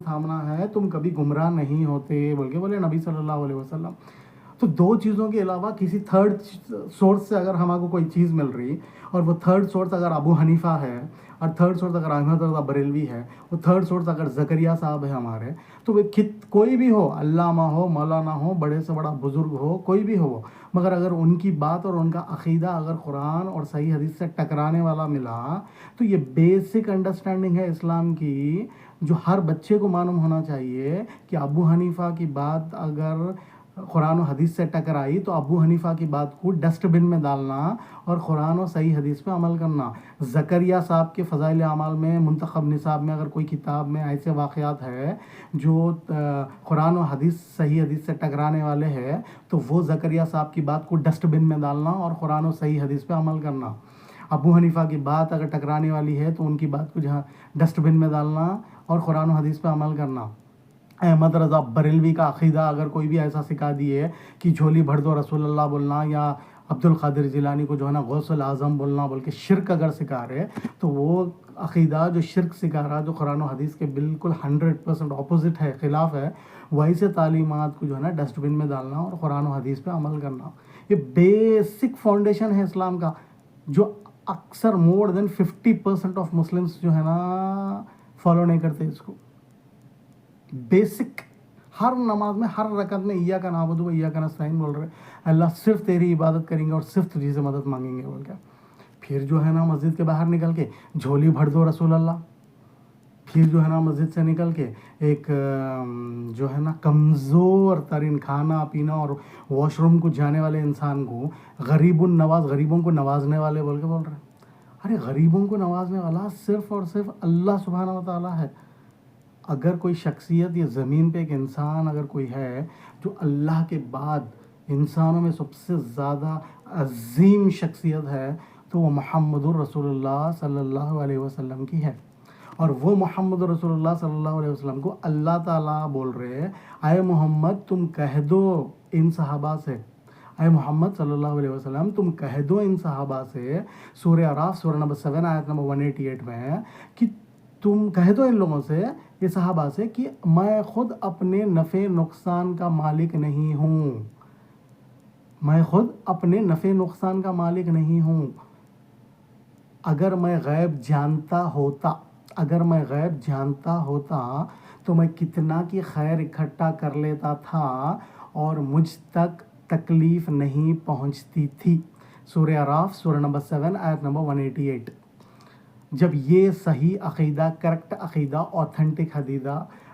تھامنا ہے تم کبھی گمراہ نہیں ہوتے بول کے بولے نبی صلی اللہ علیہ وسلم. تو دو چیزوں کے علاوہ کسی تھرڈ سورس سے اگر ہمارے کو کوئی چیز مل رہی اور وہ تھرڈ سورس اگر ابو حنیفہ ہے اور تھرڈ سورس اگر احمد رضا بریلوی ہے وہ تھرڈ سورس اگر زکریا صاحب ہے ہمارے, تو وہ کوئی بھی ہو, علامہ ہو, مولانا ہو, بڑے سے بڑا بزرگ ہو, کوئی بھی ہو, مگر اگر ان کی بات اور ان کا عقیدہ اگر قرآن اور صحیح حدیث سے ٹکرانے والا ملا تو یہ بیسک انڈرسٹینڈنگ ہے اسلام کی جو ہر بچے کو معلوم ہونا چاہیے کہ ابو حنیفہ کی بات اگر قرآن و حدیث سے ٹکرائی تو ابو حنیفہ کی بات کو ڈسٹ بن میں ڈالنا اور قرآن و صحیح حدیث پہ عمل کرنا. زکریا صاحب کے فضائل اعمال میں منتخب نصاب میں اگر کوئی کتاب میں ایسے واقعات ہے جو قرآن و حدیث صحیح حدیث سے ٹکرانے والے ہیں تو وہ زکریا صاحب کی بات کو ڈسٹ بن میں ڈالنا اور قرآن و صحیح حدیث پہ عمل کرنا. ابو حنیفہ کی بات اگر ٹکرانے والی ہے تو ان کی بات کو جہاں ڈسٹ بن میں ڈالنا اور قرآن و حدیث پہ عمل کرنا. احمد رضا بریلوی کا عقیدہ اگر کوئی بھی ایسا سکھا دیے کہ جھولی بھر دو رسول اللہ بولنا یا عبد القادر جیلانی کو جو ہے نا غوث الاعظم بولنا بول کے شرک اگر سکھا رہے تو وہ عقیدہ جو شرک سکھا رہا جو قرآن و حدیث کے بالکل 100% اپوزٹ ہے, خلاف ہے, ویسے تعلیمات کو جو ہے نا ڈسٹ بن میں ڈالنا اور قرآن و حدیث پہ عمل کرنا. یہ بیسک فاؤنڈیشن ہے اسلام کا جو اکثر مور دین 50% آف مسلمس جو ہے نا فالو نہیں کرتے اس کو. بیسک ہر نماز میں ہر رکعت میں ایاک نعبد و ایاک نستعین بول رہے, اللہ صرف تیری عبادت کریں گے اور صرف تجھی سے مدد مانگیں گے بول کے. پھر جو ہے نا مسجد کے باہر نکل کے جھولی بھر دو رسول اللہ. پھر جو ہے نا مسجد سے نکل کے ایک جو ہے نا کمزور ترین کھانا پینا اور واش روم کو جانے والے انسان کو غریب النواز, غریبوں کو نوازنے والے بول کے بول رہے. ارے غریبوں کو نوازنے والا صرف اور صرف اللہ سبحانہ و تعالیٰ ہے. اگر کوئی شخصیت یا زمین پہ ایک انسان اگر کوئی ہے جو اللہ کے بعد انسانوں میں سب سے زیادہ عظیم شخصیت ہے تو وہ محمد الرسول اللہ صلی اللہ علیہ وسلم کی ہے. اور وہ محمد رسول اللہ صلی اللہ علیہ وسلم کو اللہ تعالیٰ بول رہے اے محمد تم کہہ دو ان صحابہ سے, اے محمد صلی اللہ علیہ وسلم تم کہہ دو ان صحابہ سے, سورہ اعراف سورہ نمبر 7 آیت نمبر 188 میں کہ تم کہہ دو ان لوگوں سے, یہ صحابہ سے, کہ میں خود اپنے نفع نقصان کا مالک نہیں ہوں, میں خود اپنے نفع نقصان کا مالک نہیں ہوں. اگر میں غیب جانتا ہوتا تو میں کتنا کی خیر اکٹھا کر لیتا تھا اور مجھ تک تکلیف نہیں پہنچتی تھی. سورہ اعراف سورہ نمبر 7 آیت نمبر 188. جب یہ صحیح عقیدہ, کریکٹ عقیدہ, اوتھینٹک